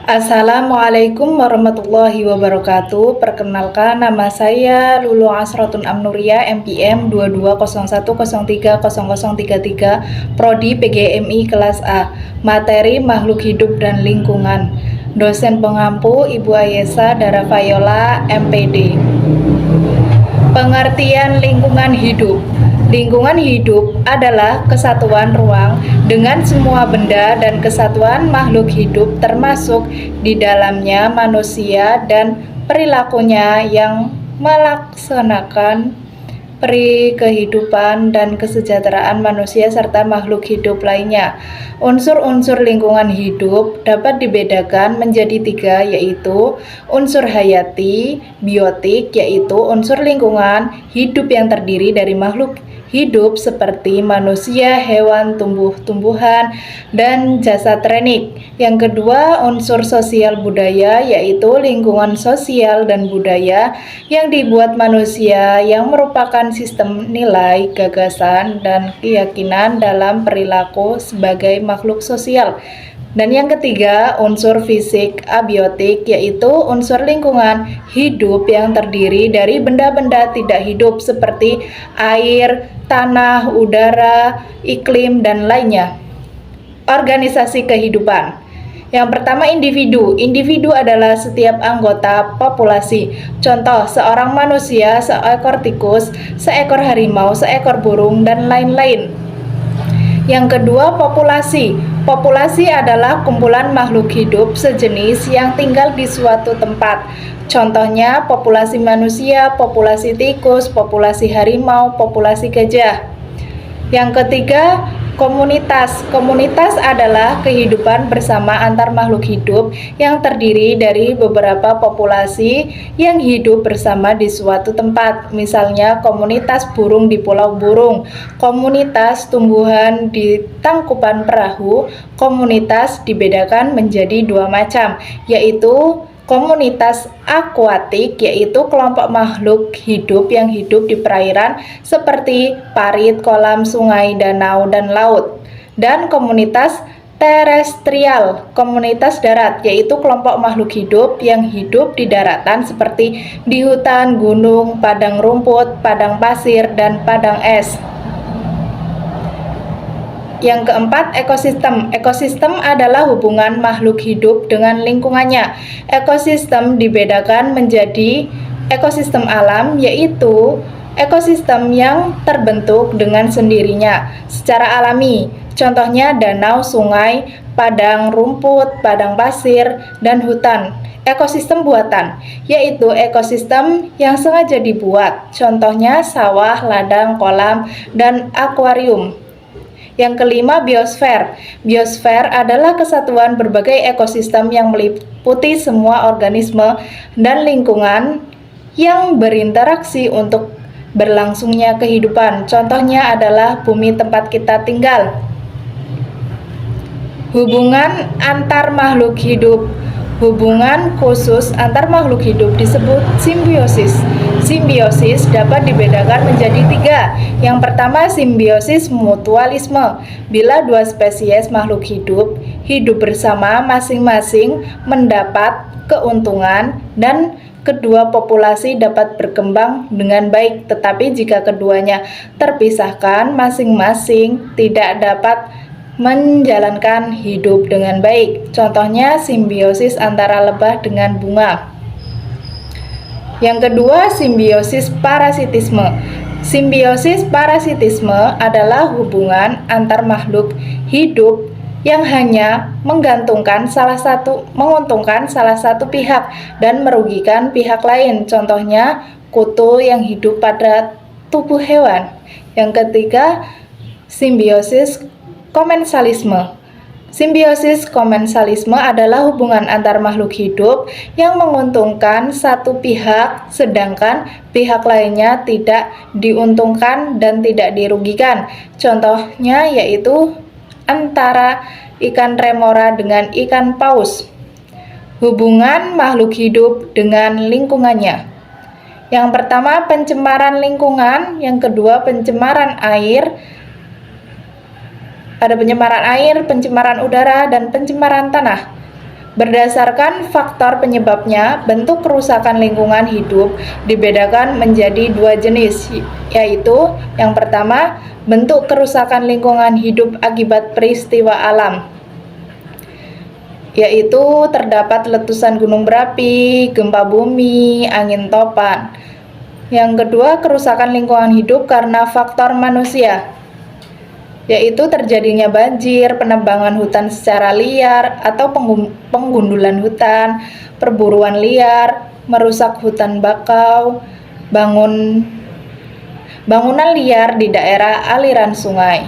Assalamualaikum warahmatullahi wabarakatuh. Perkenalkan, nama saya Lulu Asratun Amnuria, MPM 2201030033, Prodi PGMI kelas A. Materi Makhluk Hidup dan Lingkungan. Dosen pengampu Ibu Ayesa Darafayola, MPD. Pengertian lingkungan hidup. Lingkungan hidup adalah kesatuan ruang dengan semua benda dan kesatuan makhluk hidup, termasuk di dalamnya manusia dan perilakunya yang melaksanakan peri kehidupan dan kesejahteraan manusia serta makhluk hidup lainnya. Unsur-unsur lingkungan hidup dapat dibedakan menjadi tiga, yaitu unsur hayati, biotik, yaitu unsur lingkungan hidup yang terdiri dari makhluk hidup seperti manusia, hewan, tumbuh-tumbuhan, dan jasad renik. Yang kedua, unsur sosial budaya, yaitu lingkungan sosial dan budaya yang dibuat manusia yang merupakan sistem nilai, gagasan, dan keyakinan dalam perilaku sebagai makhluk sosial. Dan yang ketiga, unsur fisik abiotik, yaitu unsur lingkungan hidup yang terdiri dari benda-benda tidak hidup seperti air, tanah, udara, iklim, dan lainnya. Organisasi kehidupan. Yang pertama, individu. Individu adalah setiap anggota populasi. Contoh, seorang manusia, seekor tikus, seekor harimau, seekor burung, dan lain-lain. Yang kedua, populasi. Populasi adalah kumpulan makhluk hidup sejenis yang tinggal di suatu tempat. Contohnya, populasi manusia, populasi tikus, populasi harimau, populasi gajah. Yang ketiga, komunitas. Komunitas adalah kehidupan bersama antar makhluk hidup yang terdiri dari beberapa populasi yang hidup bersama di suatu tempat. Misalnya, komunitas burung di Pulau Burung, komunitas tumbuhan di Tangkuban Perahu. Komunitas dibedakan menjadi dua macam, yaitu komunitas akuatik, yaitu kelompok makhluk hidup yang hidup di perairan seperti parit, kolam, sungai, danau, dan laut. Dan komunitas terestrial, komunitas darat, yaitu kelompok makhluk hidup yang hidup di daratan seperti di hutan, gunung, padang rumput, padang pasir, dan padang es. Yang keempat, ekosistem. Ekosistem adalah hubungan makhluk hidup dengan lingkungannya. Ekosistem dibedakan menjadi ekosistem alam, yaitu ekosistem yang terbentuk dengan sendirinya secara alami. Contohnya danau, sungai, padang rumput, padang pasir, dan hutan. Ekosistem buatan, yaitu ekosistem yang sengaja dibuat. Contohnya sawah, ladang, kolam, dan akuarium. Yang kelima, biosfer. Biosfer adalah kesatuan berbagai ekosistem yang meliputi semua organisme dan lingkungan yang berinteraksi untuk berlangsungnya kehidupan. Contohnya adalah bumi tempat kita tinggal. Hubungan antar makhluk hidup. Hubungan khusus antar makhluk hidup disebut simbiosis. Simbiosis dapat dibedakan menjadi tiga. Yang pertama, simbiosis mutualisme. Bila dua spesies makhluk hidup bersama, masing-masing mendapat keuntungan dan kedua populasi dapat berkembang dengan baik. Tetapi jika keduanya terpisahkan, masing-masing tidak dapat menjalankan hidup dengan baik. Contohnya simbiosis antara lebah dengan bunga. Yang kedua, simbiosis parasitisme. Simbiosis parasitisme adalah hubungan antar makhluk hidup yang hanya menguntungkan salah satu pihak dan merugikan pihak lain. Contohnya kutu yang hidup pada tubuh hewan. Yang ketiga, simbiosis komensalisme. Simbiosis komensalisme adalah hubungan antar makhluk hidup yang menguntungkan satu pihak sedangkan pihak lainnya tidak diuntungkan dan tidak dirugikan. Contohnya yaitu antara ikan remora dengan ikan paus. Hubungan makhluk hidup dengan lingkungannya. Yang pertama, pencemaran lingkungan. Yang kedua, pencemaran air. Ada pencemaran air, pencemaran udara, dan pencemaran tanah. Berdasarkan faktor penyebabnya, bentuk kerusakan lingkungan hidup dibedakan menjadi dua jenis, yaitu yang pertama, bentuk kerusakan lingkungan hidup akibat peristiwa alam, yaitu terdapat letusan gunung berapi, gempa bumi, angin topan. Yang kedua, kerusakan lingkungan hidup karena faktor manusia, yaitu terjadinya banjir, penebangan hutan secara liar atau penggundulan hutan, perburuan liar, merusak hutan bakau, bangunan liar di daerah aliran sungai.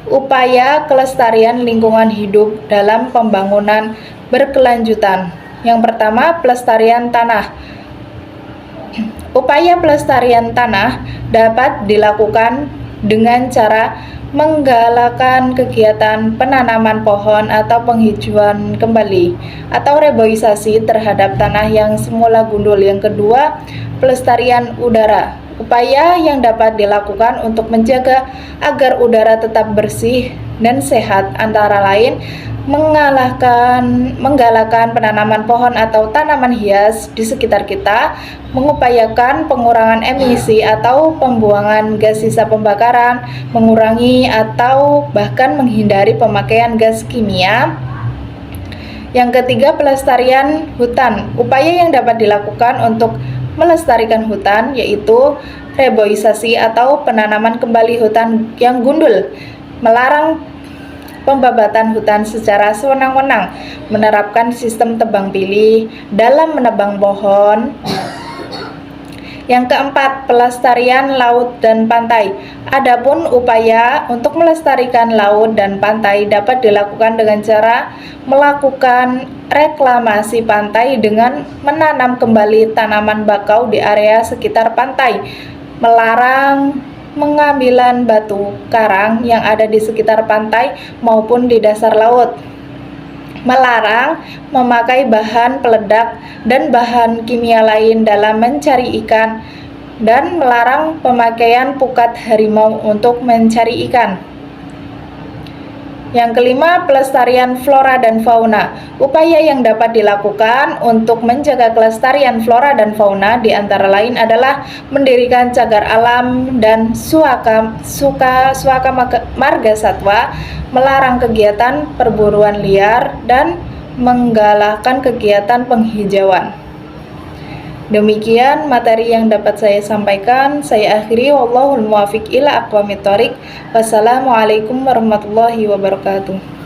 Upaya kelestarian lingkungan hidup dalam pembangunan berkelanjutan. Yang pertama, pelestarian tanah. Upaya pelestarian tanah dapat dilakukan dengan cara menggalakkan kegiatan penanaman pohon atau penghijauan kembali atau reboisasi terhadap tanah yang semula gundul. Yang kedua, pelestarian udara. Upaya yang dapat dilakukan untuk menjaga agar udara tetap bersih dan sehat antara lain menggalakkan penanaman pohon atau tanaman hias di sekitar kita, mengupayakan pengurangan emisi atau pembuangan gas sisa pembakaran, mengurangi atau bahkan menghindari pemakaian gas kimia. Yang ketiga, pelestarian hutan. Upaya yang dapat dilakukan untuk melestarikan hutan yaitu reboisasi atau penanaman kembali hutan yang gundul, melarang pembabatan hutan secara sewenang-wenang, menerapkan sistem tebang pilih dalam menebang pohon. Yang keempat, pelestarian laut dan pantai. Adapun upaya untuk melestarikan laut dan pantai dapat dilakukan dengan cara melakukan reklamasi pantai dengan menanam kembali tanaman bakau di area sekitar pantai, melarang pengambilan batu karang yang ada di sekitar pantai maupun di dasar laut, melarang memakai bahan peledak dan bahan kimia lain dalam mencari ikan, dan melarang pemakaian pukat harimau untuk mencari ikan. Yang kelima, pelestarian flora dan fauna. Upaya yang dapat dilakukan untuk menjaga kelestarian flora dan fauna di antara lain adalah mendirikan cagar alam dan suaka marga satwa, melarang kegiatan perburuan liar, dan menggalakkan kegiatan penghijauan. Demikian materi yang dapat saya sampaikan. Saya akhiri, wallahul muwaffiq ila aqwamit thoriq. Wassalamualaikum warahmatullahi wabarakatuh.